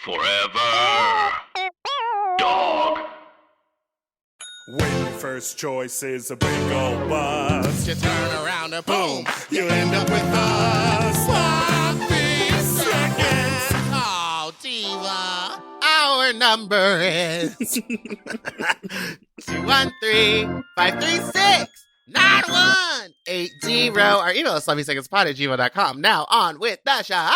Forever. Dog. When your first choice is a big old bus, you turn around and boom, you end up with a sloppy seconds. Oh, Diva, our number is 213-536-9180. Our email is sloppysecondspod@gmail.com. Now on with the show.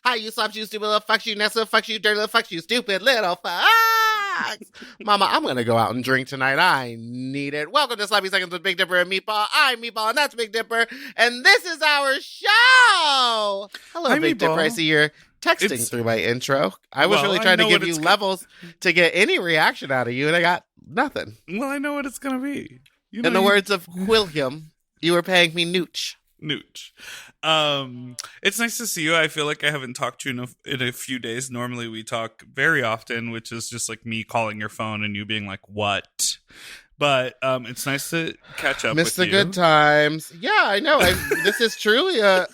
Hi, you slops, you stupid little fucks, you Nessa fucks, you dirty little fucks, you stupid little fucks. Mama, I'm going to go out and drink tonight. I need it. Welcome to Sloppy Seconds with Big Dipper and Meatball. I'm Meatball, and that's Big Dipper, and this is our show. Hello, Hi, Big Meatball. Dipper. I see you're texting through my intro. I was really trying to give you levels to get any reaction out of you, and I got nothing. Well, I know what it's going to be. You In the words of William, you were paying me nooch. Nooch. It's nice to see you. I feel like I haven't talked to you in a few days. Normally we talk very often, which is just like me calling your phone and you being like, what? But it's nice to catch up Miss with the you. good times. Yeah, I know. This is truly a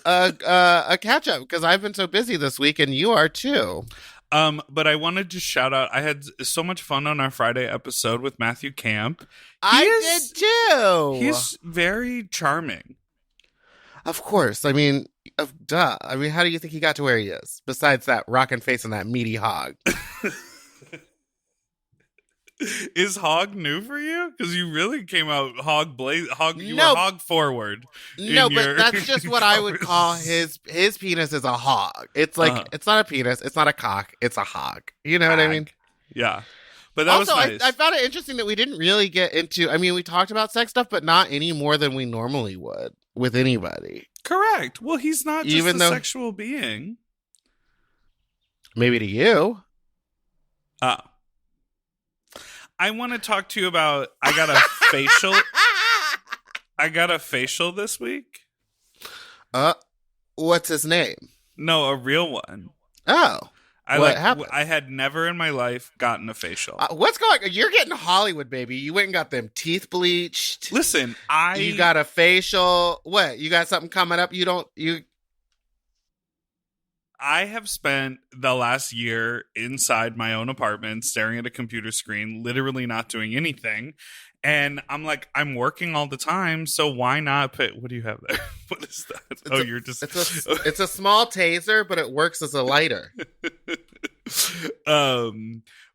catch up because I've been so busy this week, and you are too. But I wanted to shout out, I had so much fun on our Friday episode with Matthew Camp. I did too. He's very charming. Of course. I mean, duh. I mean, how do you think he got to where he is? Besides that rockin' face and that meaty hog. Is hog new for you? Because you really came out hog. You were hog forward. No, but that's just what I would call his penis is a hog. It's like it's not a penis, it's not a cock, it's a hog. You know what I mean? Yeah. But that also, was nice. I found it interesting that we didn't really get into. I mean, we talked about sex stuff, but not any more than we normally would with anybody. Correct. Well, he's not just Even a though, sexual being. Maybe to you. I want to talk to you about. I got a facial. I got a facial this week. What's his name? No, a real one. Oh. What happened? I had never in my life gotten a facial. What's going on? You're getting Hollywood, baby. You went and got them teeth bleached. Listen, You got a facial. What? You got something coming up? I have spent the last year inside my own apartment staring at a computer screen, literally not doing anything. And I'm like, I'm working all the time, so why not put... What do you have there? What is that? It's a small taser, but it works as a lighter.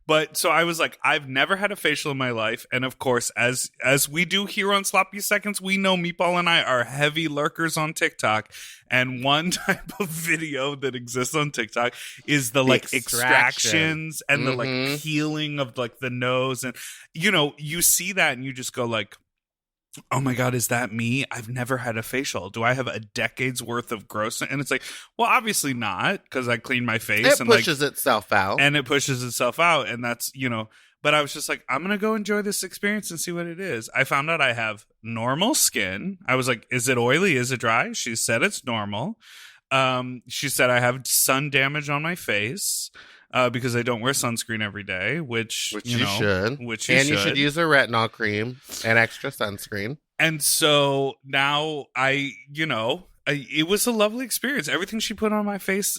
But so I was like, I've never had a facial in my life. And of course, as we do here on Sloppy Seconds, we know Meatball and I are heavy lurkers on TikTok. And one type of video that exists on TikTok is the like extractions and the like peeling of like the nose. And, you know, you see that and you just go like, oh my God, is that me? I've never had a facial. Do I have a decade's worth of gross? And it's like, well, obviously not, because I clean my face. It pushes itself out. And it pushes itself out. And that's, you know, but I was just like, I'm going to go enjoy this experience and see what it is. I found out I have normal skin. I was like, is it oily? Is it dry? She said it's normal. She said I have sun damage on my face. Because I don't wear sunscreen every day, which you should. You should use a retinol cream and extra sunscreen. And so now it was a lovely experience. Everything she put on my face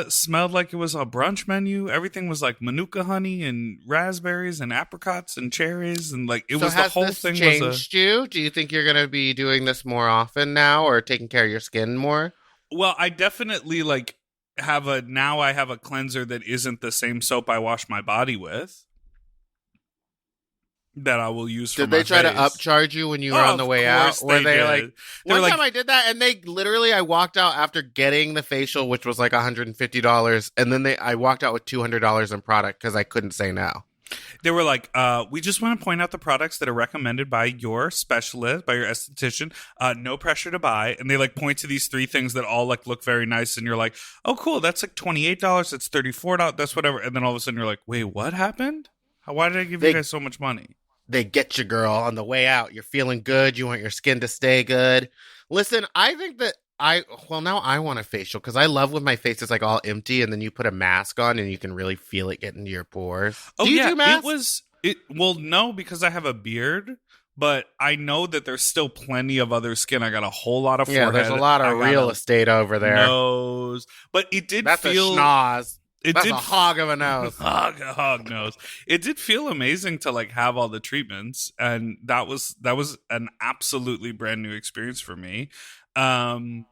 smelled like it was a brunch menu. Everything was like manuka honey and raspberries and apricots and cherries and like the whole thing. Changed you? Do you think you're going to be doing this more often now, or taking care of your skin more? Well, I definitely I have a cleanser that isn't the same soap I wash my body with that I will use for my face. Did they try to upcharge you when you were on the way out? Were they like, one time I did that, and they literally, I walked out after getting the facial, which was like $150, and then I walked out with $200 in product because I couldn't say no. They were like, we just want to point out the products that are recommended by your specialist, by your esthetician. No pressure to buy. And they like point to these 3 things that all like look very nice. And you're like, oh, cool. That's like $28. That's $34. That's whatever. And then all of a sudden you're like, wait, what happened? Why did I give you guys so much money? They get you, girl, on the way out. You're feeling good. You want your skin to stay good. Listen, I think that now I want a facial because I love when my face is like all empty and then you put a mask on and you can really feel it get into your pores. Oh, do you do masks? Well, no, because I have a beard, but I know that there's still plenty of other skin. I got a whole lot of forehead. Yeah, there's a lot of real estate over there. Nose. But it did That's feel... a schnoz. That's a hog of a nose. hog nose. It did feel amazing to like have all the treatments, and that was an absolutely brand new experience for me. I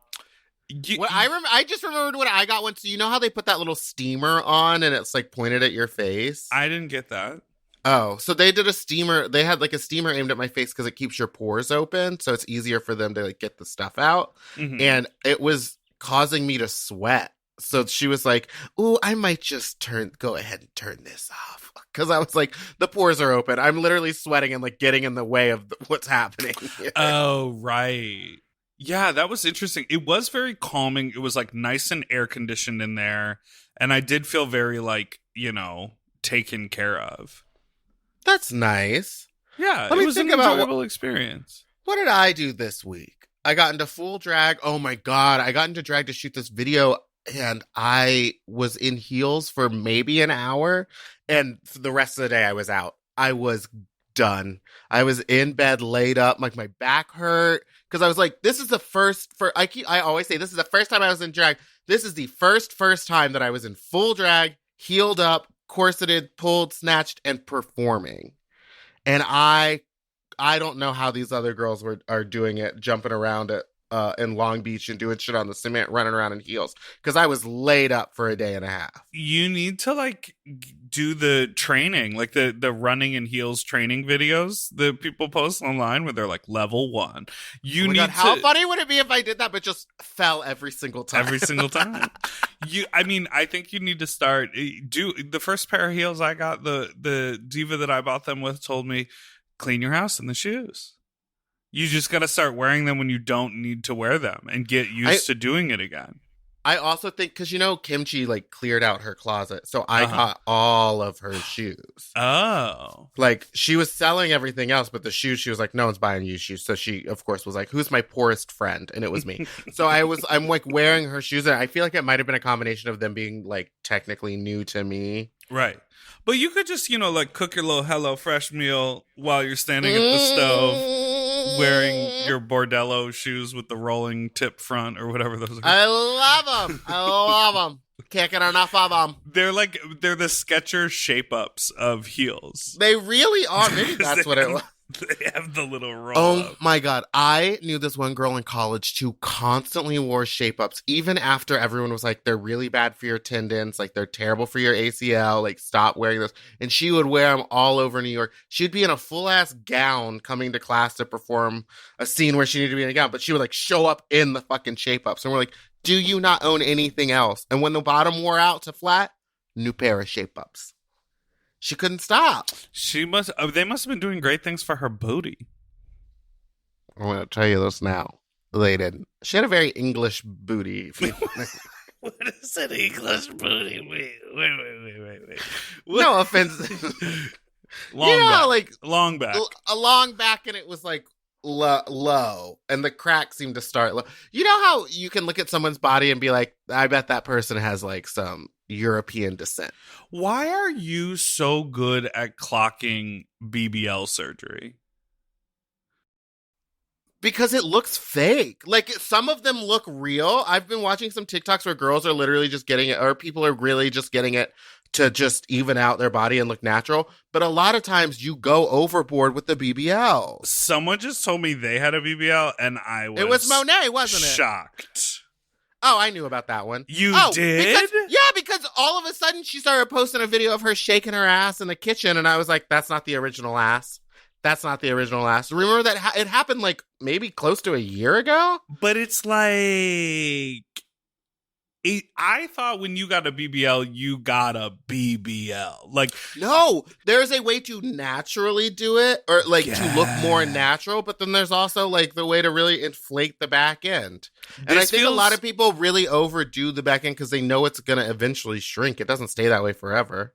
just remembered what I got once. So you know how they put that little steamer on and it's like pointed at your face? I didn't get that. Oh, so they did a steamer. They had like a steamer aimed at my face because it keeps your pores open, so it's easier for them to like get the stuff out. Mhm. And it was causing me to sweat. So she was like, "Ooh, I might just go ahead and turn this off," because I was like, the pores are open. I'm literally sweating and like getting in the way of what's happening. Oh, right. Yeah, that was interesting. It was very calming. It was like nice and air conditioned in there, and I did feel very like, taken care of. That's nice. Yeah, Let it me was think an about enjoyable experience. What did I do this week? I got into full drag. Oh my God. I got into drag to shoot this video and I was in heels for maybe an hour. And for the rest of the day I was out. I was done. I was in bed laid up. Like my back hurt. Cause I was like, this is the I always say this is the first time I was in drag. This is the first time that I was in full drag, heeled up, corseted, pulled, snatched, and performing. And I don't know how these other girls are doing it, jumping around in Long Beach and doing shit on the cement, running around in heels. Because I was laid up for a day and a half. You need to like do the training, like the running in heels training videos that people post online where they're like level 1. How funny would it be if I did that but just fell every single time? Every single time. I think you need to start. The first pair of heels I got, the diva that I bought them with told me, clean your house in the shoes. You just got to start wearing them when you don't need to wear them and get used to doing it again. I also think, because Kimchi like cleared out her closet, so I got all of her shoes. Oh. Like she was selling everything else, but the shoes, she was like, no one's buying you shoes. So she, of course, was like, who's my poorest friend? And it was me. So I'm like wearing her shoes, and I feel like it might have been a combination of them being like technically new to me. Right. But you could just, like cook your little Hello Fresh meal while you're standing at the stove wearing your bordello shoes with the rolling tip front or whatever those are. I love them. Can't get enough of them. They're the Skechers shape-ups of heels. They really are. Maybe that's what it was. They have the little roll Oh my God. I knew this one girl in college who constantly wore shape-ups, even after everyone was like, they're really bad for your tendons, like they're terrible for your ACL, like stop wearing those. And she would wear them all over New York. She'd be in a full-ass gown coming to class to perform a scene where she needed to be in a gown, but she would like show up in the fucking shape-ups. And we're like, do you not own anything else? And when the bottom wore out to flat, new pair of shape-ups. She couldn't stop. They must have been doing great things for her booty. I'm going to tell you this now. They didn't. She had a very English booty. What is an English booty? Wait. No offense. Long back. A long back, and it was like low, and the crack seemed to start low. You know how you can look at someone's body and be like, I bet that person has like some European descent. Why are you so good at clocking BBL surgery? Because it looks fake. Like, some of them look real. I've been watching some TikToks where girls are literally just getting it, or people are really just getting it to just even out their body and look natural. But a lot of times you go overboard with the BBL. Someone just told me they had a BBL, and It was Monet, wasn't it? Shocked. Oh, I knew about that one. You did? Because all of a sudden she started posting a video of her shaking her ass in the kitchen, and I was like, that's not the original ass. That's not the original ass. Remember that it happened like maybe close to a year ago? But it's like... I thought when you got a BBL, you got a BBL. Like, no, there's a way to naturally do it, or like to look more natural, but then there's also like the way to really inflate the back end. And I think a lot of people really overdo the back end because they know it's going to eventually shrink. It doesn't stay that way forever.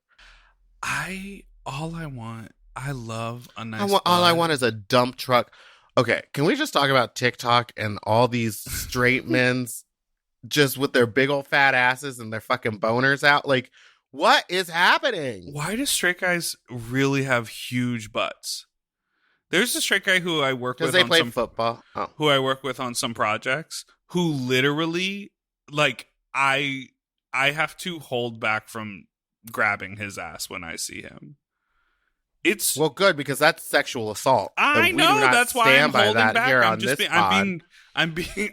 I love a nice all I want is a dump truck. Okay, can we just talk about TikTok and all these straight men's just with their big old fat asses and their fucking boners out? Like, what is happening? Why do straight guys really have huge butts? There's a straight guy who I work with. Because they play football. Oh. Who I work with on some projects. Who literally, like, I I have to hold back from grabbing his ass when I see him. It's Well, good, because that's sexual assault. I And we know do not that's why I'm stand by holding that back. here I'm on just this being, pod.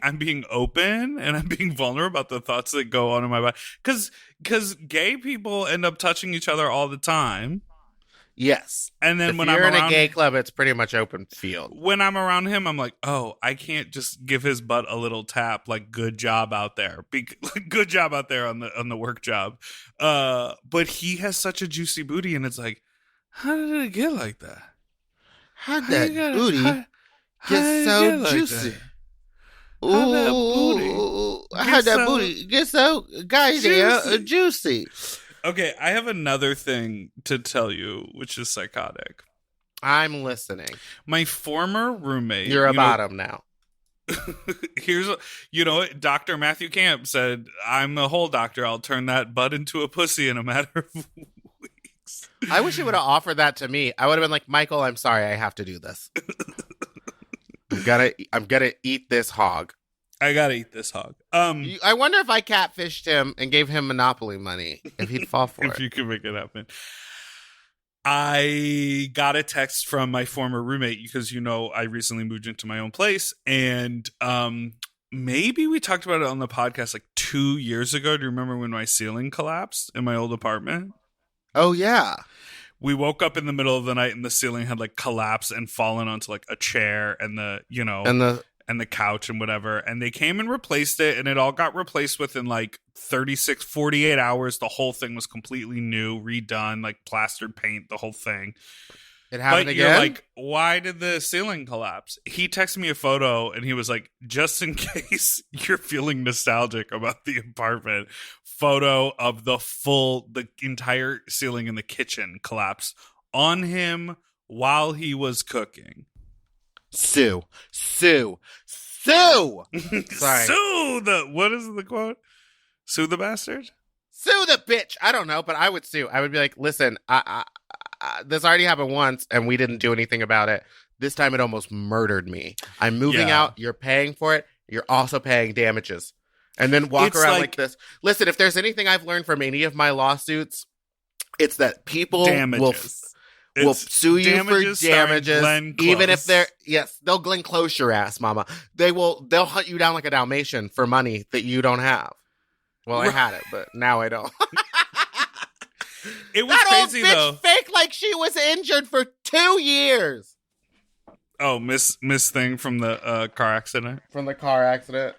I'm being open, and I'm being vulnerable about the thoughts that go on in my body. Because gay people end up touching each other all the time. Yes. And then If when you're I'm in around a gay club, it's pretty much open field. when I'm around him, I'm like, oh, I can't just give his butt a little tap, like good job out there, good job out there on the work job. But he has such a juicy booty, and it's like, how did it get like that? How'd How that you got- booty how- how get did it so get like juicy? that? How'd that booty Ooh, get how'd that so booty get so goddamn juicy? Okay, I have another thing to tell you, which is psychotic. I'm listening. My former roommate. You're a bottom now. Dr. Matthew Camp said, I'm a hole doctor. I'll turn that butt into a pussy in a matter of weeks. I wish you would have offered that to me. I would have been like, Michael, I'm sorry, I have to do this. I'm gonna eat this hog. I gotta eat this hog. I wonder if I catfished him and gave him Monopoly money, if he'd fall for if it. you can make it happen. I got a text from my former roommate because, I recently moved into my own place, and maybe we talked about it on the podcast like 2 years ago. Do you remember when my ceiling collapsed in my old apartment? Oh, yeah. We woke up in the middle of the night and the ceiling had like collapsed and fallen onto like a chair and and the couch and whatever. And they came and replaced it, and it all got replaced within like 48 hours. The whole thing was completely new, redone, like plastered paint, the whole thing. It happened But again? you're like, why did the ceiling collapse? He texted me a photo, and he was like, just in case you're feeling nostalgic about the apartment, photo of the entire ceiling in the kitchen collapsed on him while he was cooking. Sue. Sorry. What is the quote? Sue the bastard? Sue the bitch. I don't know, but I would sue. I would be like, listen, I this already happened once and we didn't do anything about it. This time it almost murdered me. I'm moving out. You're paying for it. You're also paying damages. And then walk around like this. Listen, if there's anything I've learned from any of my lawsuits, it's that people will sue you for damages, even if they'll Glenn Close your ass, mama. They'll hunt you down like a Dalmatian for money that you don't have. Well, I had it, but now I don't. It was that crazy old bitch though. Fake like she was injured for 2 years. Oh, Miss Thing from the car accident. From the car accident.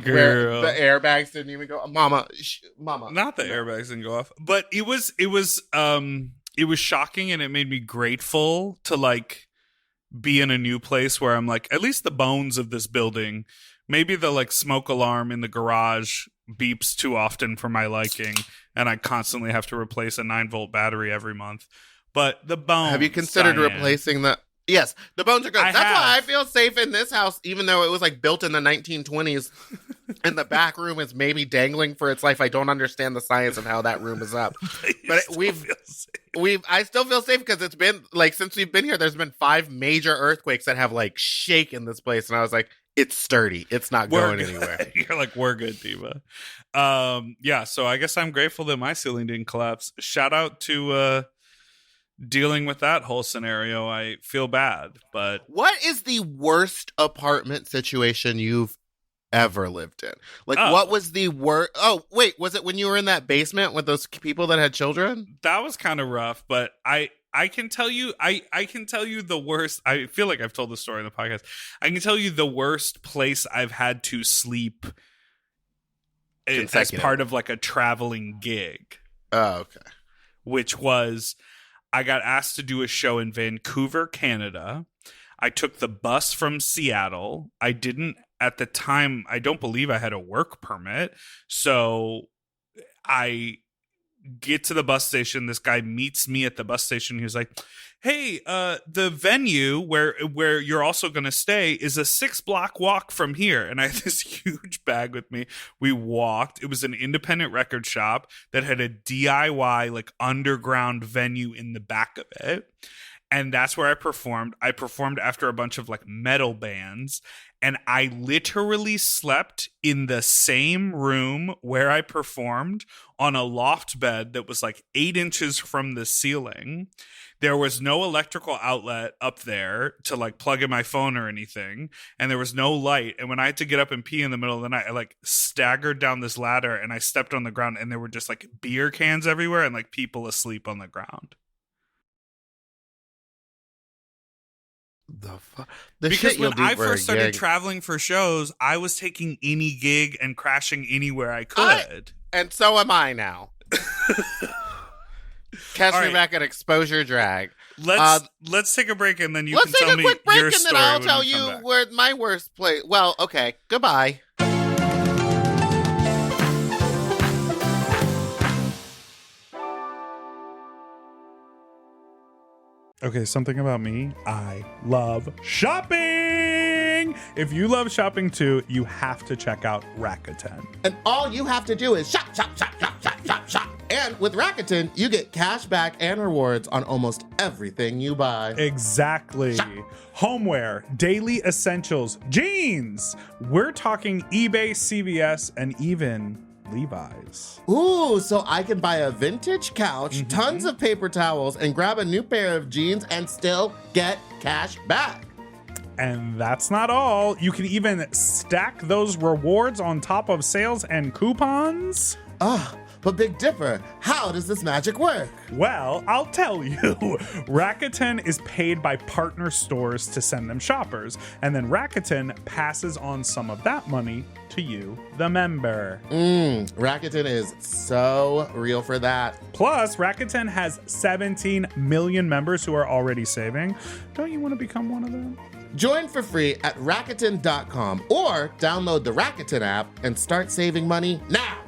Girl. Where the airbags didn't even go. Mama. Not the airbags didn't go off, but it was shocking, and it made me grateful to like be in a new place where I'm like, at least the bones of this building. Maybe the like smoke alarm in the garage beeps too often for my liking, and I constantly have to replace a 9-volt battery every month. But the bones. Have you considered replacing the? Yes, the bones are good. That's why I feel safe in this house, even though it was like built in the 1920s, and the back room is maybe dangling for its life. I don't understand the science of how that room is up, but I still feel safe because it's been like since we've been here. There's been 5 major earthquakes that have like shaken this place, and I was like, it's sturdy. It's not going anywhere. You're like, we're good, Diva. Yeah. So I guess I'm grateful that my ceiling didn't collapse. Shout out to dealing with that whole scenario. I feel bad, but what is the worst apartment situation you've ever lived in? Like, what was the worst? Oh, wait, was it when you were in that basement with those people that had children? That was kind of rough, but I can tell you, I can tell you the worst. I feel like I've told the story in the podcast. I can tell you the worst place I've had to sleep as part of like a traveling gig. Oh, okay. Which was, I got asked to do a show in Vancouver, Canada. I took the bus from Seattle. I didn't, at the time, I don't believe I had a work permit. So I get to the bus station. This guy meets me at the bus station. He was like, hey, the venue where you're also going to stay is a 6-block walk from here. And I had this huge bag with me. We walked. It was an independent record shop that had a DIY, like underground venue in the back of it. And that's where I performed. I performed after a bunch of like metal bands. And I literally slept in the same room where I performed on a loft bed that was like 8 inches from the ceiling. There was no electrical outlet up there to like plug in my phone or anything. And there was no light. And when I had to get up and pee in the middle of the night, I like staggered down this ladder and I stepped on the ground and there were just like beer cans everywhere and like people asleep on the ground. Because when I first started traveling for shows, I was taking any gig and crashing anywhere I could. And so am I now. Catch me back at Exposure Drag. Let's take a break and then you can tell me your story. Let's take a quick break and then I'll tell you where my worst place. Well, okay. Goodbye. Okay, something about me. I love shopping. If you love shopping too, you have to check out Rakuten. And all you have to do is shop, shop, shop, shop, shop, shop, shop. And with Rakuten, you get cash back and rewards on almost everything you buy. Exactly. Shop. Homeware, daily essentials, jeans. We're talking eBay, CVS, and even Levi's. Ooh, so I can buy a vintage couch, tons of paper towels, and grab a new pair of jeans and still get cash back. And that's not all. You can even stack those rewards on top of sales and coupons. But Big Dipper, how does this magic work? Well, I'll tell you. Rakuten is paid by partner stores to send them shoppers, and then Rakuten passes on some of that money to you, the member. Rakuten is so real for that. Plus, Rakuten has 17 million members who are already saving. Don't you want to become one of them? Join for free at Rakuten.com or download the Rakuten app and start saving money now.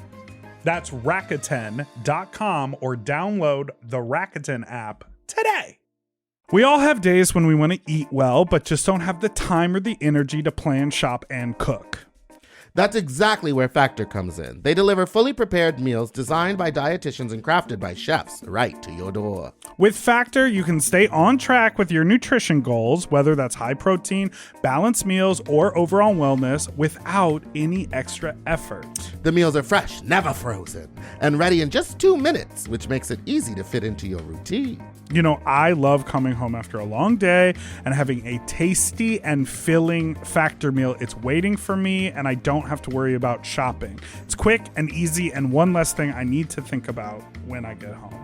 That's Rakuten.com or download the Rakuten app today. We all have days when we want to eat well, but just don't have the time or the energy to plan, shop, and cook. That's exactly where Factor comes in. They deliver fully prepared meals designed by dietitians and crafted by chefs right to your door. With Factor, you can stay on track with your nutrition goals, whether that's high protein, balanced meals, or overall wellness, without any extra effort. The meals are fresh, never frozen, and ready in just 2 minutes, which makes it easy to fit into your routine. You know, I love coming home after a long day and having a tasty and filling Factor meal. It's waiting for me, and I don't have to worry about shopping. It's quick and easy, and one less thing I need to think about when I get home.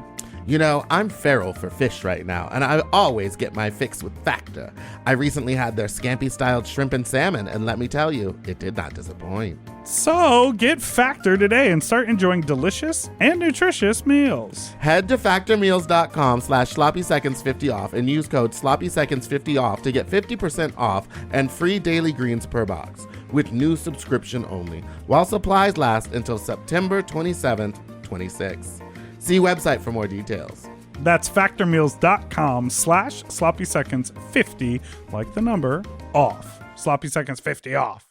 You know, I'm feral for fish right now, and I always get my fix with Factor. I recently had their scampi-styled shrimp and salmon, and let me tell you, it did not disappoint. So get Factor today and start enjoying delicious and nutritious meals. Head to factormeals.com/sloppyseconds50 off and use code sloppyseconds50 off to get 50% off and free daily greens per box with new subscription only, while supplies last until September 27th, 26. See website for more details. That's factormeals.com/sloppyseconds50, like the number, off. Sloppy Seconds 50 off.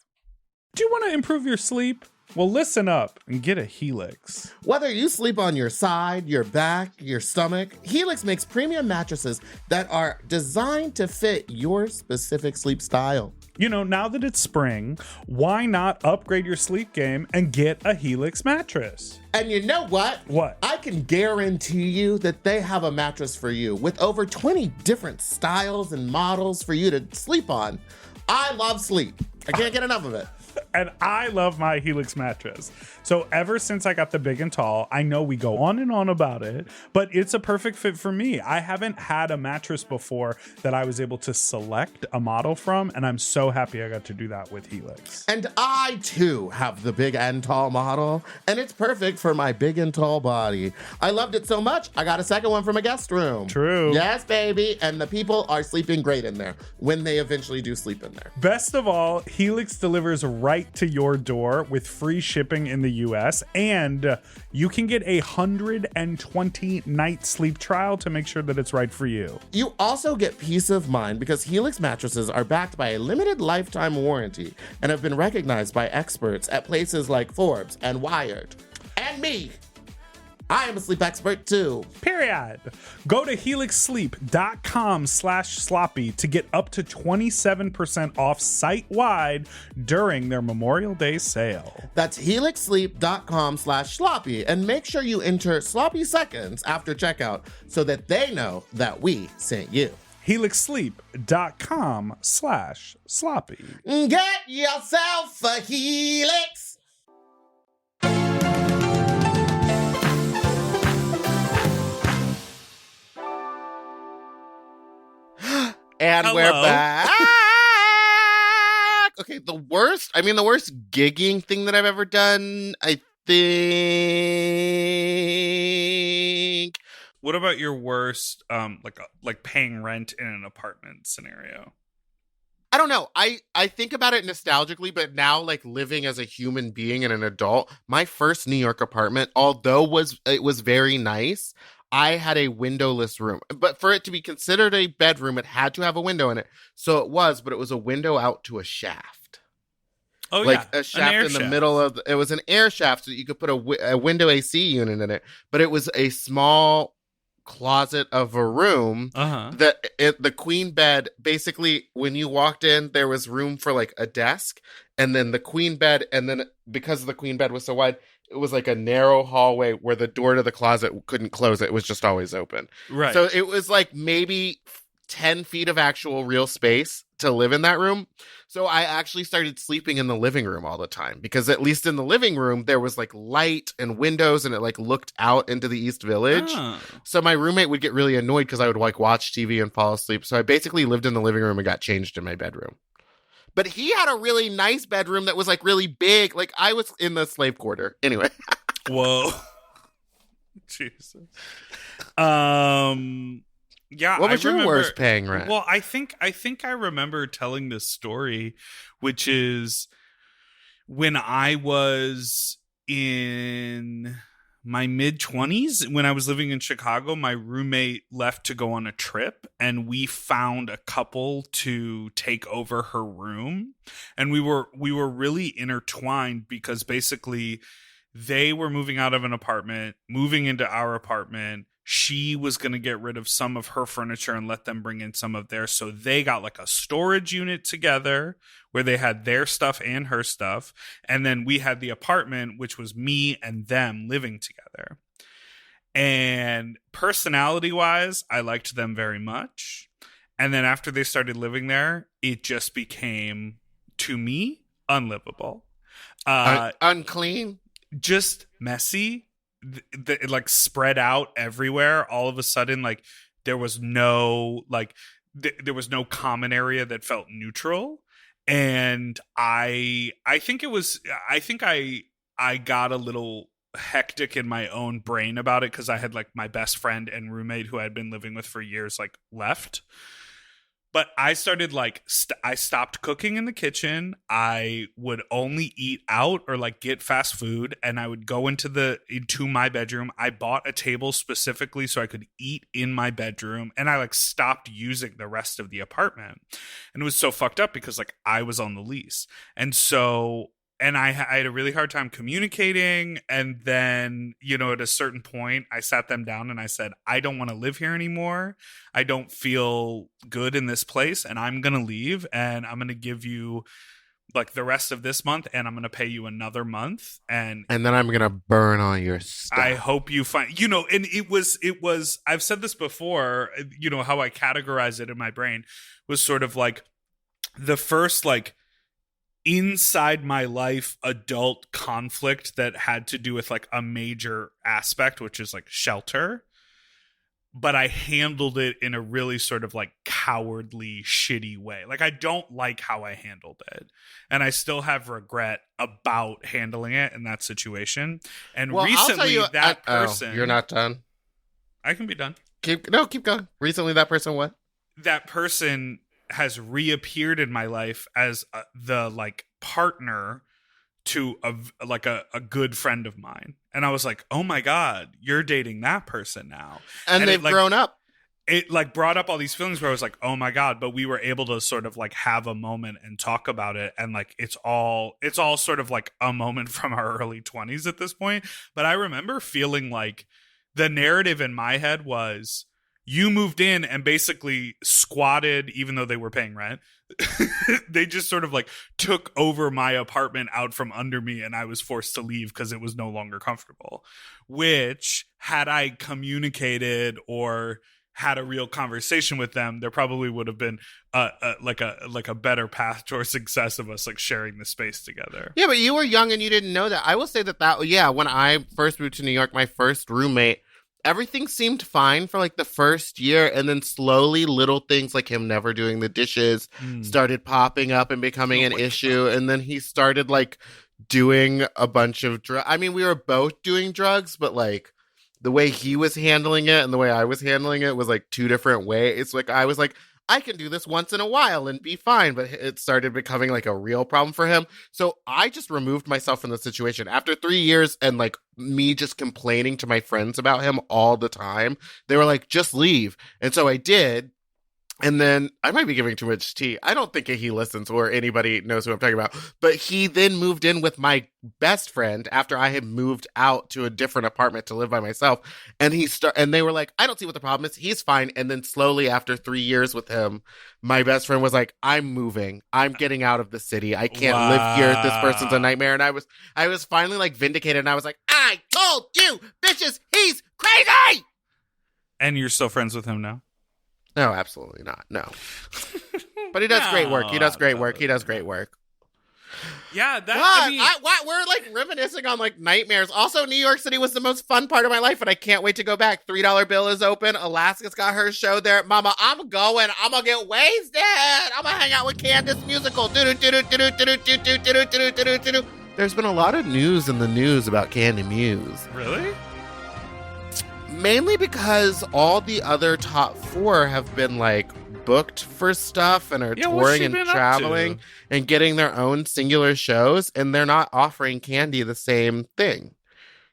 Do you want to improve your sleep? Well, listen up and get a Helix. Whether you sleep on your side, your back, your stomach, Helix makes premium mattresses that are designed to fit your specific sleep style. You know, now that it's spring, why not upgrade your sleep game and get a Helix mattress? And you know what? What? I can guarantee you that they have a mattress for you with over 20 different styles and models for you to sleep on. I love sleep. I can't get enough of it. And I love my Helix mattress. So ever since I got the big and tall, I know we go on and on about it, but it's a perfect fit for me. I haven't had a mattress before that I was able to select a model from, and I'm so happy I got to do that with Helix. And I too have the big and tall model, and it's perfect for my big and tall body. I loved it so much, I got a second one from a guest room. True. Yes, baby. And the people are sleeping great in there when they eventually do sleep in there. Best of all, Helix delivers right to your door with free shipping in the US, and you can get a 120-night sleep trial to make sure that it's right for you. You also get peace of mind because Helix mattresses are backed by a limited lifetime warranty and have been recognized by experts at places like Forbes and Wired and me. I am a sleep expert too. Period. Go to helixsleep.com/sloppy to get up to 27% off site-wide during their Memorial Day sale. That's helixsleep.com/sloppy, and make sure you enter sloppy seconds after checkout so that they know that we sent you. helixsleep.com/sloppy. Get yourself a Helix. And Hello. we're back. Okay, the worst gigging thing that I've ever done, I think. What about your worst, like paying rent in an apartment scenario? I don't know. I think about it nostalgically, but now, like, living as a human being and an adult, my first New York apartment, although it was very nice, I had a windowless room. But for it to be considered a bedroom, it had to have a window in it. So it was, but it was a window out to a shaft. Oh, like yeah. a shaft in the middle of it was an air shaft so that you could put a window AC unit in it, but it was a small closet of a room. The queen bed, basically when you walked in there was room for like a desk, and then the queen bed, and then because the queen bed was so wide, it was like a narrow hallway where the door to the closet couldn't close. It was just always open. Right. So it was like maybe 10 feet of actual real space to live in that room. So I actually started sleeping in the living room all the time, because at least in the living room there was like light and windows, and it like looked out into the East Village. Oh. So my roommate would get really annoyed because I would like watch TV and fall asleep. So I basically lived in the living room and got changed in my bedroom. But he had a really nice bedroom that was like really big. Like I was in the slave quarter. Anyway. Whoa. Jesus. Yeah. What was your worst paying rent? Well, I think I remember telling this story, which is when I was in my mid-20s, when I was living in Chicago, my roommate left to go on a trip, and we found a couple to take over her room. And we were really intertwined, because basically they were moving out of an apartment, moving into our apartment. She was going to get rid of some of her furniture and let them bring in some of theirs. So they got like a storage unit together where they had their stuff and her stuff. And then we had the apartment, which was me and them living together. And personality wise, I liked them very much. And then after they started living there, it just became, to me, unlivable. Unclean? Just messy. It like spread out everywhere. All of a sudden, like there was no there was no common area that felt neutral. And I think I got a little hectic in my own brain about it, because I had like my best friend and roommate who I'd been living with for years like left. But I started like I stopped cooking in the kitchen. I would only eat out or like get fast food, and I would go into my bedroom. I bought a table specifically so I could eat in my bedroom, and I like stopped using the rest of the apartment. And it was so fucked up because like I was on the lease. And I had a really hard time communicating. And then, at a certain point, I sat them down and I said, I don't want to live here anymore. I don't feel good in this place, and I'm going to leave, and I'm going to give you like the rest of this month, and I'm going to pay you another month. And then I'm going to burn all your stuff. I hope you find, and it was, I've said this before, how I categorize it in my brain was sort of like the first like inside my life adult conflict that had to do with like a major aspect, which is like shelter. But I handled it in a really sort of like cowardly, shitty way. Like I don't like how I handled it, and I still have regret about handling it in that situation. And recently that person, you're not done. I can be done. Keep going. Recently that person what? That person has reappeared in my life as the like partner to a good friend of mine. And I was like, oh my God, you're dating that person now. And they've grown up. it like brought up all these feelings where I was like, oh my God, but we were able to sort of like have a moment and talk about it. And like, it's all sort of like a moment from our early 20s at this point. But I remember feeling like the narrative in my head was you moved in and basically squatted, even though they were paying rent. They just sort of like took over my apartment out from under me, and I was forced to leave because it was no longer comfortable. Which, had I communicated or had a real conversation with them, there probably would have been like a better path towards success of us like sharing the space together. Yeah, but you were young and you didn't know that. I will say that yeah, when I first moved to New York, my first roommate, everything seemed fine for like the first year, and then slowly little things like him never doing the dishes started popping up and becoming an issue. And then he started like doing a bunch of drugs. I mean, we were both doing drugs, but like the way he was handling it and the way I was handling it was like two different ways. It's like I was like, I can do this once in a while and be fine, but it started becoming like a real problem for him. So I just removed myself from the situation. After 3 years and like me just complaining to my friends about him all the time, they were like, just leave. And so I did. And then I might be giving too much tea. I don't think he listens or anybody knows who I'm talking about. But he then moved in with my best friend after I had moved out to a different apartment to live by myself. And and they were like, I don't see what the problem is. He's fine. And then slowly after 3 years with him, my best friend was like, I'm moving. I'm getting out of the city. I can't live here. This person's a nightmare. And I was finally like vindicated. And I was like, I told you, bitches, he's crazy. And you're still friends with him now? No, absolutely not. No. But he does great work. He does great work. He does great work. Yeah, that What? I mean, we're like reminiscing on like nightmares. Also, New York City was the most fun part of my life, and I can't wait to go back. $3 Bill is open. Alaska's got her show there. Mama, I'm going. I'm gonna get wasted. I'm gonna hang out with Candace Musical. There's been a lot of news in the news about Candy Muse. really? Mainly because all the other top 4 have been like booked for stuff and are touring and traveling and getting their own singular shows, and they're not offering Candy the same thing.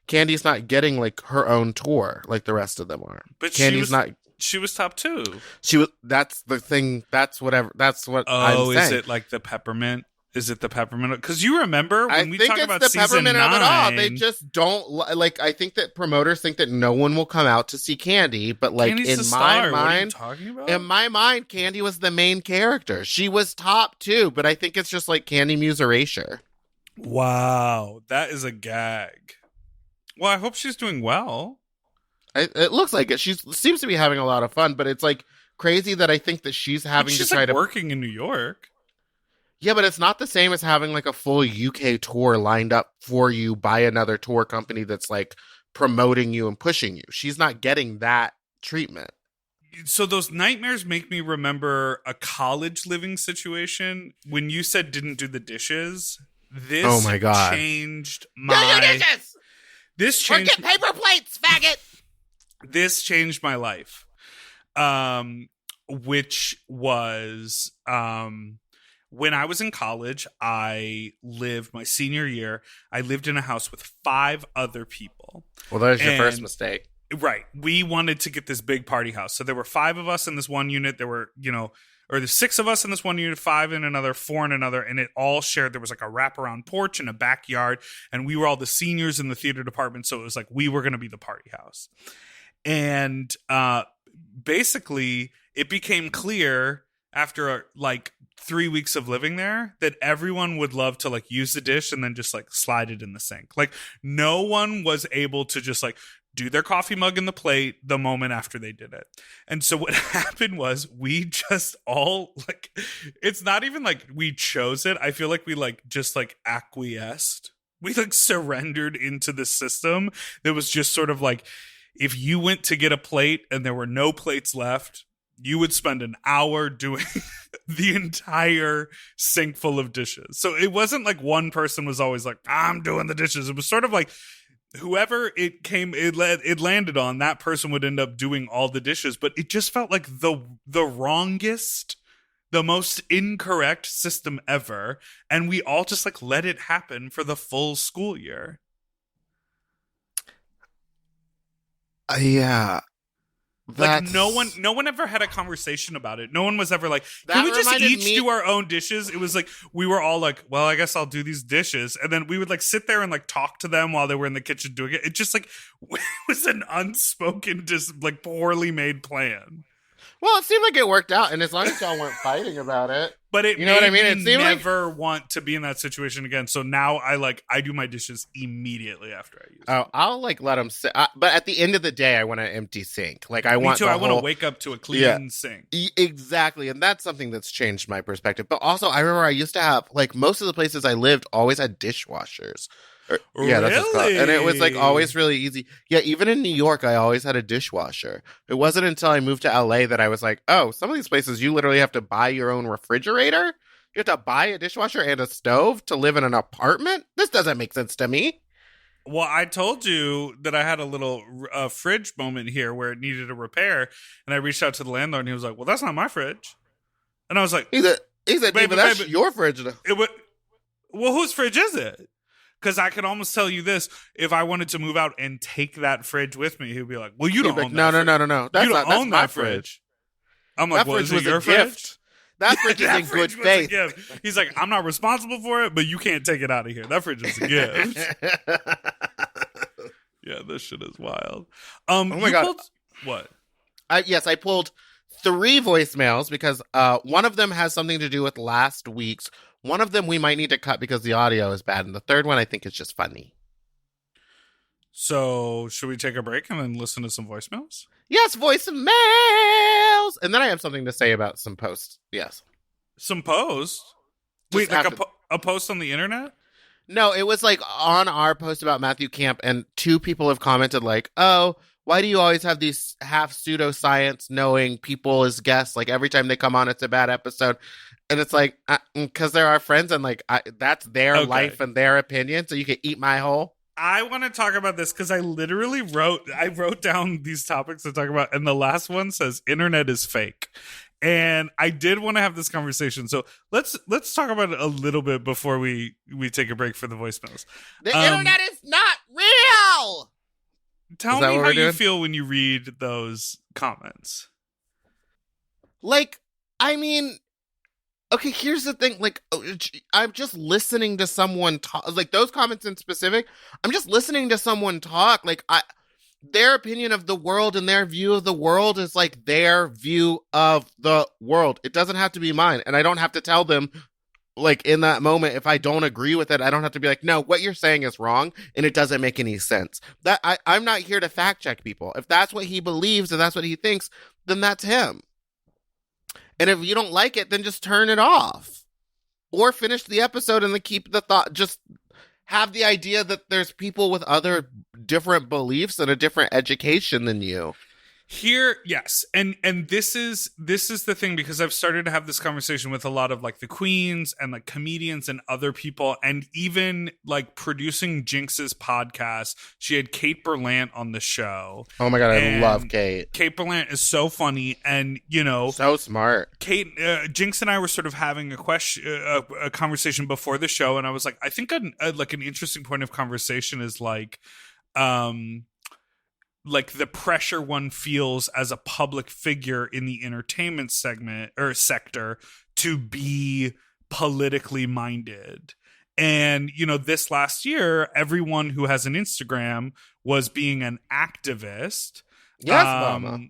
Candy's not getting like her own tour like the rest of them are. But Candy's she was top 2. She was. That's the thing. That's what I'm saying. Is it like the peppermint? Is it the peppermint? Because you remember when we talk about season 9. I think it's the peppermint of it all. They just don't like. I think that promoters think that no one will come out to see Candy, but like Candy's in my mind, what are you talking about? In my mind, Candy was the main character. She was top 2, but I think it's just like Candy Muse erasure. Wow, that is a gag. Well, I hope she's doing well. It looks like it. She seems to be having a lot of fun, but it's like crazy that I think that she's having to try to working in New York. Yeah, but it's not the same as having like a full UK tour lined up for you by another tour company that's like promoting you and pushing you. She's not getting that treatment. So those nightmares make me remember a college living situation. When you said didn't do the dishes, this oh my God. Changed my... Do your dishes! This changed... Or get paper plates, faggot! This changed my life. Which was... when I was in college, my senior year, I lived in a house with 5 other people. Well, that was your first mistake. Right. We wanted to get this big party house. So there were 5 of us in this one unit. There were, or there's 6 of us in this one unit, 5 in another, 4 in another. And it all shared. There was like a wraparound porch and a backyard. And we were all the seniors in the theater department. So it was like we were going to be the party house. And basically, it became clear after like 3 weeks of living there that everyone would love to like use the dish and then just like slide it in the sink. Like no one was able to just like do their coffee mug in the plate the moment after they did it. And so what happened was we just all like, it's not even like we chose it. I feel like we like just like acquiesced. We like surrendered into the system that was just sort of like, if you went to get a plate and there were no plates left, you would spend an hour doing the entire sink full of dishes. So it wasn't like one person was always like, I'm doing the dishes. It was sort of like whoever it landed on, that person would end up doing all the dishes. But it just felt like the wrongest, the most incorrect system ever. And we all just like let it happen for the full school year. Yeah. Like That's- no one ever had a conversation about it. No one was ever like, That can we just reminded each me- do our own dishes? It was like, we were all like, well, I guess I'll do these dishes. And then we would like sit there and like talk to them while they were in the kitchen doing it. It just like, it was an unspoken, just like poorly made plan. Well, it seemed like it worked out, and as long as y'all weren't fighting about it. But it You know what I made mean? It me seemed like- never want to be in that situation again. So now I do my dishes immediately after I use them. Oh, I'll like let them sit. But at the end of the day, I want an empty sink. Like I Me want too. the I want to whole- wake up to a clean Yeah. sink. Exactly, and that's something that's changed my perspective. But also, I remember I used to have like most of the places I lived always had dishwashers. Yeah, that's what it's called. And it was like always really easy. Yeah, even in New York, I always had a dishwasher. It wasn't until I moved to LA that I was like, oh, some of these places you literally have to buy your own refrigerator. You have to buy a dishwasher and a stove to live in an apartment. This doesn't make sense to me. Well, I told you that I had a little fridge moment here where it needed a repair, and I reached out to the landlord, and he was like, "Well, that's not my fridge," and I was like, He said, Baby, but that's baby. your fridge. Though. Well, whose fridge is it?" Because I can almost tell you this: if I wanted to move out and take that fridge with me, he'd be like, "Well, you don't own No, that. no, fridge. no, no, no. That's You not don't own that's my that fridge." I'm like, That "Well, fridge is it was your a fridge?" gift. That fridge is That in good fridge was a faith. gift. He's like, "I'm not responsible for it, but you can't take it out of here. That fridge is a gift." Yeah, this shit is wild. Oh my God. What? I pulled 3 voicemails because one of them has something to do with last week's. One of them we might need to cut because the audio is bad, and the third one I think is just funny. So, should we take a break and then listen to some voicemails? Yes, voicemails! And then I have something to say about some posts. Yes. Some posts? Just Wait, like have to- a post on the internet? No, it was like on our post about Matthew Camp, and 2 people have commented like, oh, why do you always have these half pseudoscience knowing people as guests? Like every time they come on, it's a bad episode. And it's like, because they're our friends and like, that's their Okay. life and their opinion. So you can eat my hole. I want to talk about this because I literally wrote down these topics to talk about, and the last one says internet is fake. And I did want to have this conversation. So let's talk about it a little bit before we take a break for the voicemails. The internet is not real. Tell Is that me what how we're you doing? feel when you read those comments. Like, I mean, okay, here's the thing. Like, I'm just listening to someone talk. Like, those comments in specific, I'm just listening to someone talk. Like, their opinion of the world and their view of the world is like their view of the world. It doesn't have to be mine. And I don't have to tell them, like, in that moment, if I don't agree with it, I don't have to be like, no, what you're saying is wrong and it doesn't make any sense. That I'm not here to fact check people. If that's what he believes and that's what he thinks, then that's him. And if you don't like it, then just turn it off. Or finish the episode and then keep the thought. Just have the idea that there's people with other different beliefs and a different education than you. Here, yes, and this is the thing, because I've started to have this conversation with a lot of like the queens and like comedians and other people, and even like producing Jinx's podcast. She had Kate Berlant on the show. Oh my God, I And love Kate. Kate Berlant is so funny, and you know, So smart. Kate, Jinx and I were sort of having a conversation before the show, and I was like, I think an interesting point of conversation is like the pressure one feels as a public figure in the entertainment segment or sector to be politically minded. And, you know, this last year, everyone who has an Instagram was being an activist. Yes, mama.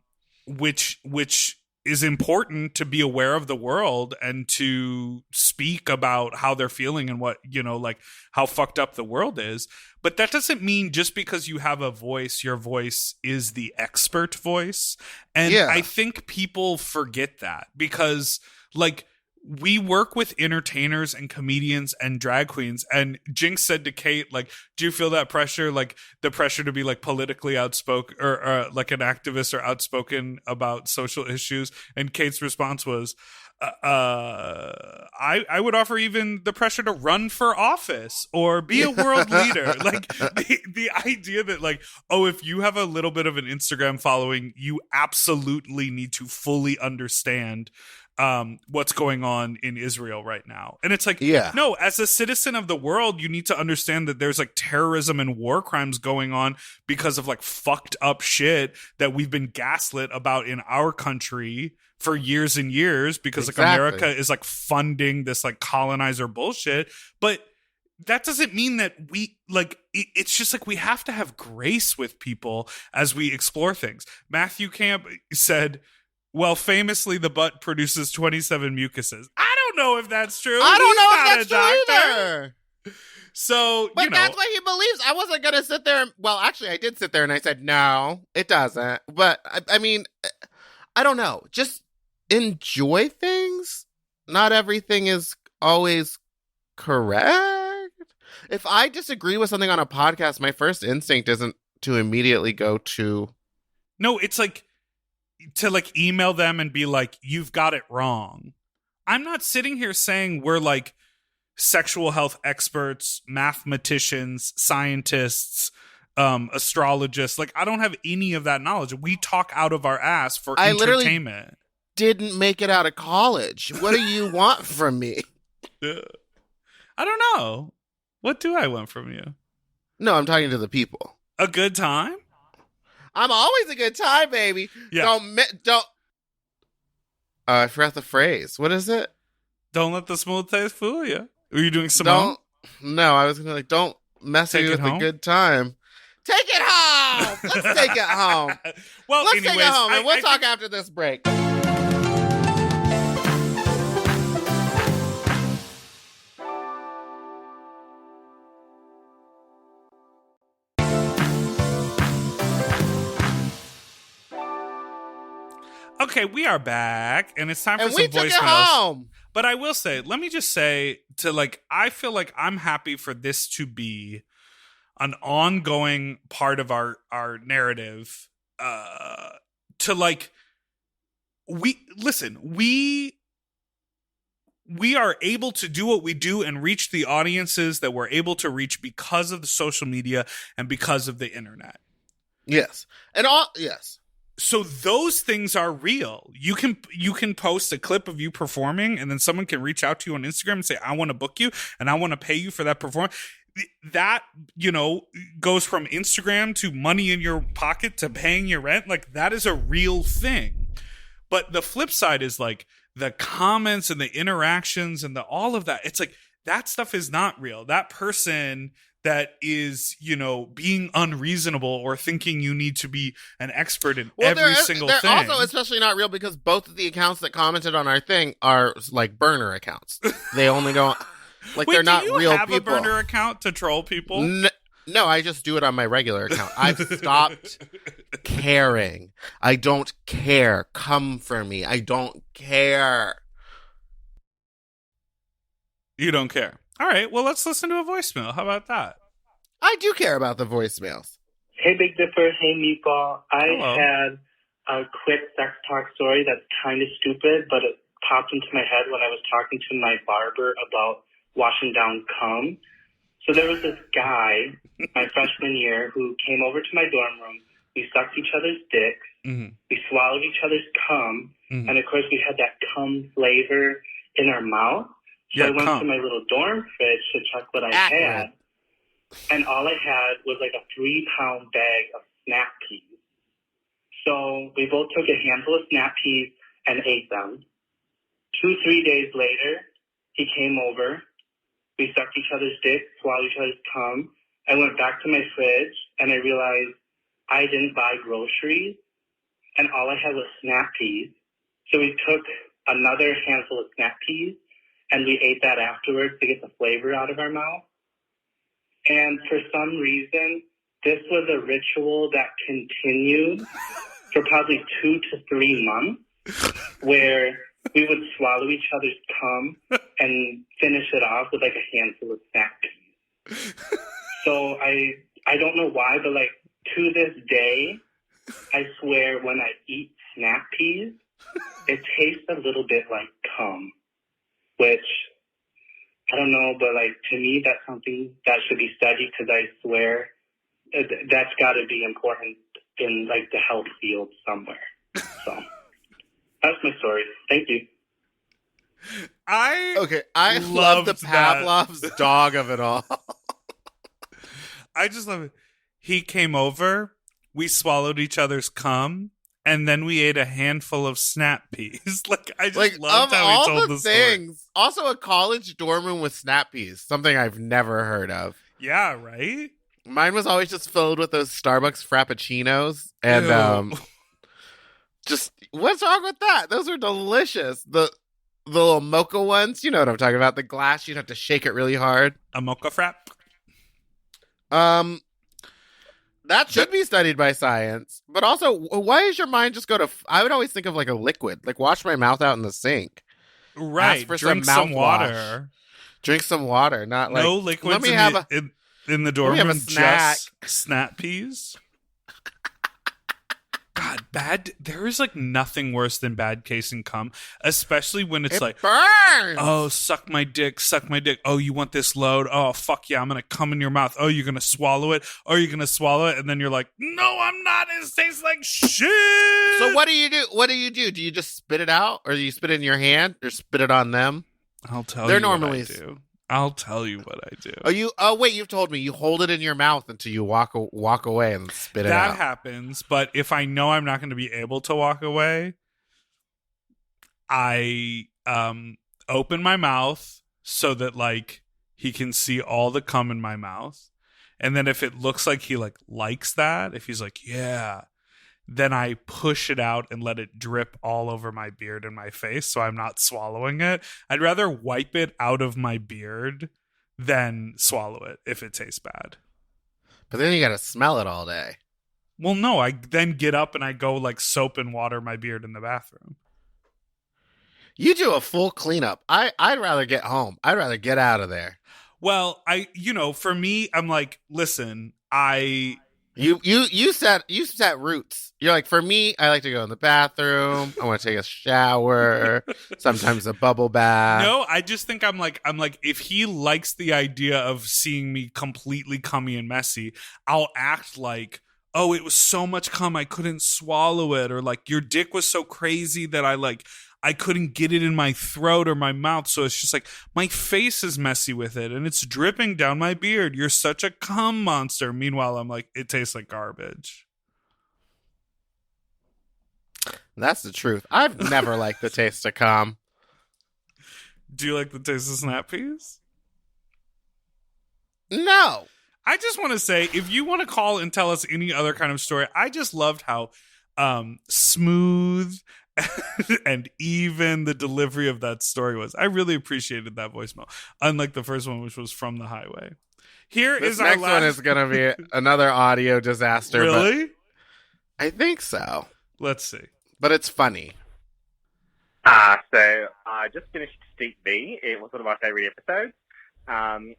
Which is important, to be aware of the world and to speak about how they're feeling and what, you know, like how fucked up the world is. But that doesn't mean just because you have a voice, your voice is the expert voice. And Yeah. I think people forget that, because like we work with entertainers and comedians and drag queens, and Jinx said to Kate, like, do you feel that pressure, like the pressure to be like politically outspoken or like an activist or outspoken about social issues? And Kate's response was, I would offer even the pressure to run for office or be a world leader. Like the idea that like, oh, if you have a little bit of an Instagram following, you absolutely need to fully understand what's going on in Israel right now. And it's like, no, as a citizen of the world, you need to understand that there's like terrorism and war crimes going on because of like fucked up shit that we've been gaslit about in our country for years and years because like America is like funding this like colonizer bullshit. But that doesn't mean that we like it's just like we have to have grace with people as we explore things. Matthew Camp said, well, famously, the butt produces 27 mucuses. I don't know if that's true. I don't know if that's true either. So, but that's what he believes. I wasn't going to sit there. Well, actually, I did sit there and I said, no, it doesn't. But I mean, I don't know. Just enjoy things. Not everything is always correct. If I disagree with something on a podcast, my first instinct isn't to immediately go to. No, it's like to like email them and be like, you've got it wrong. I'm not sitting here saying we're like sexual health experts, mathematicians, scientists, astrologists. Like, I don't have any of that knowledge. We talk out of our ass for entertainment. Didn't make it out of college. What do you want from me? I don't know. What do I want from you? No, I'm talking to the people. A good time? I'm always a good time, baby. Yeah. Don't. I forgot the phrase. What is it? Don't let the smooth taste fool you. Are you doing Simone? No, I was gonna like, don't mess with a good time. Take it home. Let's take it home. Well, let's anyways, take it home, and we'll talk after this break. Okay, we are back, and it's time for and some we took voicemails. It home. But I will say, let me just say to like, I feel like I'm happy for this to be an ongoing part of our narrative. To like, we are able to do what we do and reach the audiences that we're able to reach because of the social media and because of the internet. Yes, yes. So those things are real. You can post a clip of you performing, and then someone can reach out to you on Instagram and say, I want to book you and I want to pay you for that performance. That, goes from Instagram to money in your pocket to paying your rent. Like, that is a real thing. But the flip side is like the comments and the interactions and all of that. It's like that stuff is not real. That person that is, being unreasonable or thinking you need to be an expert in every single thing. They're also especially not real because both of the accounts that commented on our thing are like burner accounts. They only go like Wait, they're not real people. Do you have a burner account to troll people? No, I just do it on my regular account. I've stopped caring. I don't care. Come for me. I don't care. You don't care. All right, well, let's listen to a voicemail. How about that? I do care about the voicemails. Hey, Big Dipper. Hey, Meatball. Hello. I had a quick sex talk story that's kind of stupid, but it popped into my head when I was talking to my barber about washing down cum. So there was this guy, my freshman year, who came over to my dorm room. We sucked each other's dicks. Mm-hmm. We swallowed each other's cum. Mm-hmm. And, of course, we had that cum flavor in our mouth. So I went to my little dorm fridge to check what I had, and all I had was like a 3-pound bag of snap peas. So we both took a handful of snap peas and ate them. 2-3 days later, he came over. We sucked each other's dicks, swallowed each other's cum. I went back to my fridge, and I realized I didn't buy groceries, and all I had was snap peas. So we took another handful of snap peas, and we ate that afterwards to get the flavor out of our mouth. And for some reason, this was a ritual that continued for probably 2 to 3 months, where we would swallow each other's cum and finish it off with like a handful of snap peas. So I don't know why, but like to this day, I swear when I eat snap peas, it tastes a little bit like cum. don't know, but like to me, that's something that should be studied because I swear that's got to be important in like the health field somewhere. So that's my story. Thank you. I love the loved that. Pavlov's dog of it all. I just love it. He came over, we swallowed each other's cum, and then we ate a handful of snap peas. Like, I just Like, loved of how he all told the the story. things, also a college dorm room with snap peas, something I've never heard of. Yeah, right? Mine was always just filled with those Starbucks Frappuccinos, and Ew. just what's wrong with that? Those are delicious. The little mocha ones, you know what I'm talking about. The glass, you'd have to shake it really hard. A mocha frap? That should be studied by science. But also, why does your mind just go to? I would always think of like a liquid, like wash my mouth out in the sink. Right. Ask for Drink some some mouthwash. water. Drink some water, not like No liquids Let me in, have in the dorm let me have a room, snack. just snap peas. God, there is like nothing worse than bad casing cum, especially when it's it like, burns. oh, suck my dick. Oh, you want this load? Oh, fuck yeah, I'm gonna cum in your mouth. Oh, you're gonna swallow it? Oh, you're gonna swallow it? And then you're like, no, I'm not. It tastes like shit. So what do you do? What do you do? Do you just spit it out, or do you spit it in your hand, or spit it on them? I'll tell They're you normally what I do. I'll tell you what I do. Oh wait, you've told me you hold it in your mouth until you walk away and spit it out. That happens, but if I know I'm not going to be able to walk away, I open my mouth so that like he can see all the cum in my mouth. And then if it looks like he likes that, if he's like, yeah, then I push it out and let it drip all over my beard and my face so I'm not swallowing it. I'd rather wipe it out of my beard than swallow it if it tastes bad. But then you got to smell it all day. Well, no, I then get up and I go like soap and water my beard in the bathroom. You do a full cleanup. I'd rather get home. I'd rather get out of there. Well, for me, I'm like, listen, You set roots. You're like, for me, I like to go in the bathroom. I want to take a shower. Sometimes a bubble bath. No, I just think I'm like, if he likes the idea of seeing me completely cummy and messy, I'll act like, oh, it was so much cum I couldn't swallow it, or like your dick was so crazy that I couldn't get it in my throat or my mouth, so it's just like my face is messy with it and it's dripping down my beard. You're such a cum monster. Meanwhile, I'm like, it tastes like garbage. That's the truth. I've never liked the taste of cum. Do you like the taste of snap peas? No. I just want to say, if you want to call and tell us any other kind of story, I just loved how smooth and even the delivery of that story was. I really appreciated that voicemail, unlike the first one, which was from the highway. This next one is going to be another audio disaster. Really? I think so. Let's see. But it's funny. So I just finished Deep B. It was one of my favorite episodes.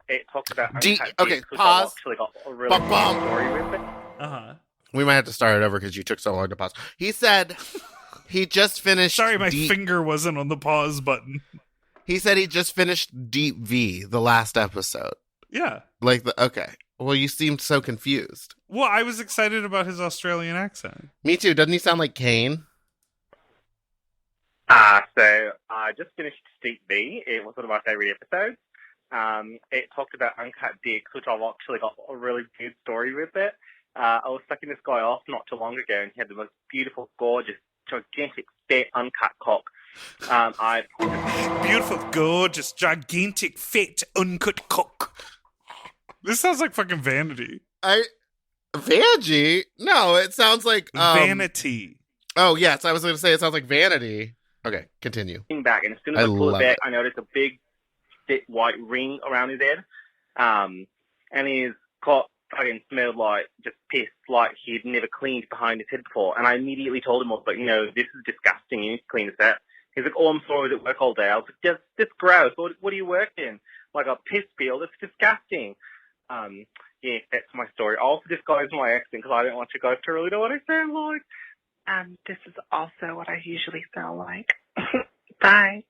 It talked about okay, dicks, which pause. I actually got a really good story with it. Uh-huh. We might have to start it over because you took so long to pause. He said he just finished. Sorry, my finger wasn't on the pause button. He said he just finished Deep V, the last episode. Yeah. Okay. Well, you seemed so confused. Well, I was excited about his Australian accent. Me too. Doesn't he sound like Kane? So I just finished Deep B. It was one of my favorite episodes. It talked about uncut dicks, which I've actually got a really good story with it. I was sucking this guy off not too long ago, and he had the most beautiful, gorgeous, gigantic, fat, uncut cock. Beautiful, gorgeous, gigantic, fat, uncut cock. This sounds like fucking Vanity. Vanjie? No, it sounds like Vanity. Oh yes, I was going to say it sounds like Vanity. Okay, continue. Back, and as soon as I pull it back, I noticed a big, thick white ring around his head. And his cock fucking smelled like just piss, like he'd never cleaned behind his head before. And I immediately told him, I was like, this is disgusting. You need to clean this out. He's like, oh, I'm sorry, I was at work all day. I was like, that's gross. What do you work in? Like a piss field? It's disgusting. Yeah, that's my story. Also, this guy's my accent because I don't want you guys to really know what I sound like. This is also what I usually sound like. Bye.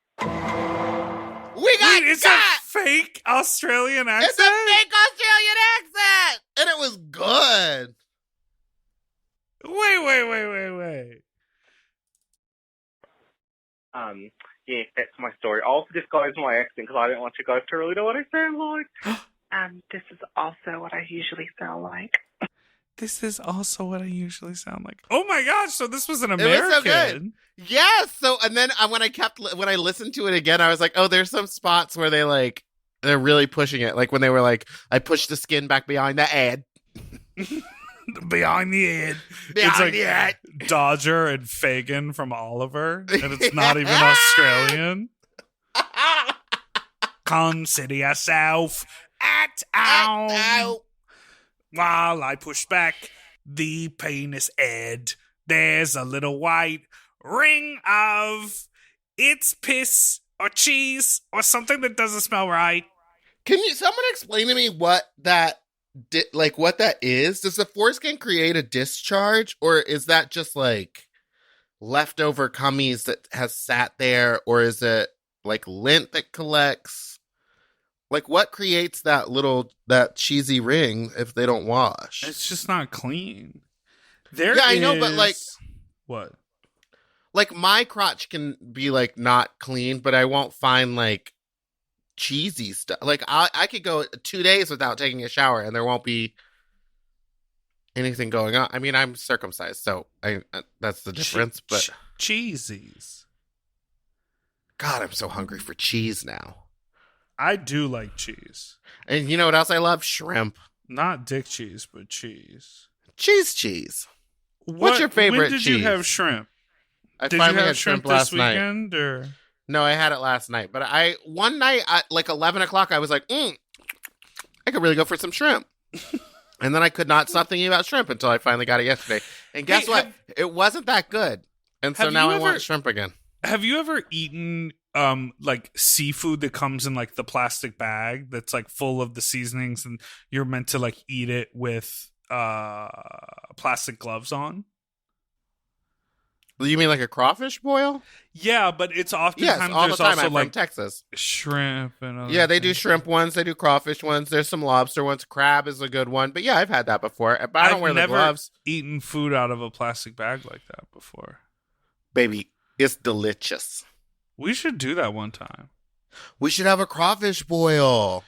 We got Wait, it's got! a fake Australian accent? It's a fake Australian accent! And it was good. Wait. Yeah, that's my story. I'll also disguise my accent because I don't want you guys to really know what I sound like. This is also what I usually sound like. This is also what I usually sound like. Oh my gosh, so this was an It American. was so good. Yes. So, and then when I listened to it again, I was like, oh, there's some spots where they're really pushing it. Like when they were like, I pushed the skin back behind the ad. Behind the head. It's like the ad. Dodger and Fagin from Oliver, and it's not even Australian. Consider yourself at out. While I push back the penis head, there's a little white ring of it's piss or cheese or something that doesn't smell right. Can someone explain to me what that what that is? Does the foreskin create a discharge, or is that just like leftover cummies that has sat there, or is it like lint that collects? Like, what creates that cheesy ring if they don't wash? It's just not clean. I know, but like, what? Like my crotch can be like not clean, but I won't find like cheesy stuff. Like I could go 2 days without taking a shower and there won't be anything going on. I mean, I'm circumcised, so that's the difference. But cheesies. God, I'm so hungry for cheese now. I do like cheese. And you know what else I love? Shrimp. Not dick cheese, but cheese. Cheese. What's your favorite cheese? When did you have shrimp? I did finally you have had shrimp last this weekend, night. Or? No, I had it last night. But one night at like 11 o'clock, I was like, I could really go for some shrimp. And then I could not stop thinking about shrimp until I finally got it yesterday. And guess what? It wasn't that good. And so now I want shrimp again. Have you ever eaten like seafood that comes in like the plastic bag that's like full of the seasonings and you're meant to like eat it with plastic gloves on? You mean like a crawfish boil? Yeah, but it's oftentimes all the there's time. also I'm like from Texas. Shrimp and other they do things. shrimp ones. They do crawfish ones. There's some lobster ones. Crab is a good one. But yeah, I've had that before. But I don't wear the gloves. Eaten food out of a plastic bag like that before. Baby, it's delicious. We should do that one time. We should have a crawfish boil.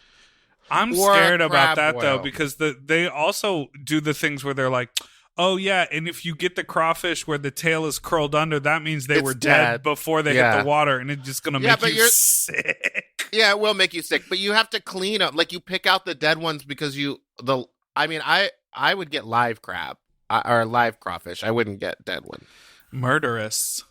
I'm Or a scared about crab that though, boil. because they also do the things where they're like, oh yeah, and if you get the crawfish where the tail is curled under, that means they It's were dead before they hit the water, and it's just gonna make you sick. Yeah, it will make you sick, but you have to clean up. Like you pick out the dead ones because I would get live crab or live crawfish. I wouldn't get dead one. Murderous.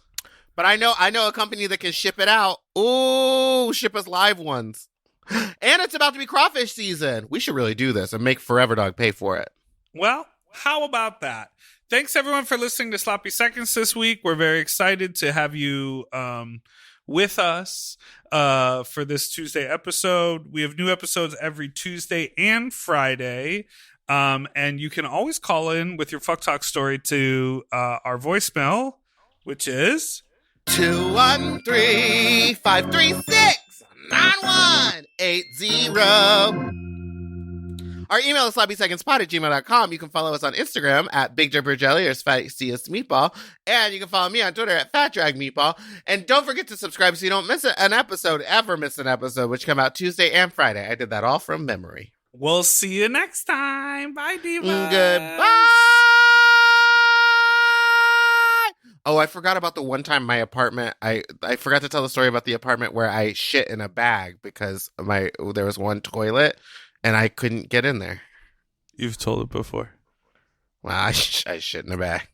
But I know a company that can ship it out. Ooh, ship us live ones. And it's about to be crawfish season. We should really do this and make Forever Dog pay for it. Well, how about that? Thanks everyone for listening to Sloppy Seconds this week. We're very excited to have you with us for this Tuesday episode. We have new episodes every Tuesday and Friday. And you can always call in with your Fuck Talk story to our voicemail, which is 213-536-9180. Our email is sloppysecondspot@gmail.com. You can follow us on Instagram at Big Dipper Jelly or Spiciest Meatball. And you can follow me on Twitter at FatDragMeatball. And don't forget to subscribe so you don't miss an episode, which come out Tuesday and Friday. I did that all from memory. we'll see you next time. Bye, Diva. Goodbye. Oh, I forgot about the one time my apartment. I forgot to tell the story about the apartment where I shit in a bag because there was one toilet and I couldn't get in there. You've told it before. Well, I shit in a bag.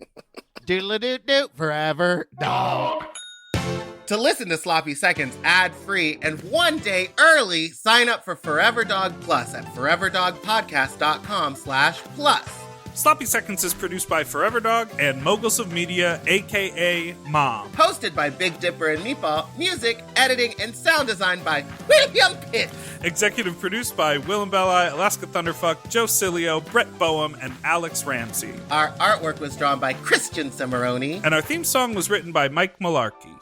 Doodle-doo-doo, forever dog. To listen to Sloppy Seconds ad-free and 1 day early, sign up for Forever Dog Plus at foreverdogpodcast.com/plus. Sloppy Seconds is produced by Forever Dog and Moguls of Media, a.k.a. Mom. Hosted by Big Dipper and Meatball. Music, editing, and sound design by William Pitt. Executive produced by Willem Belli, Alaska Thunderfuck, Joe Cilio, Brett Boehm, and Alex Ramsey. Our artwork was drawn by Christian Cimarroni. And our theme song was written by Mike Malarkey.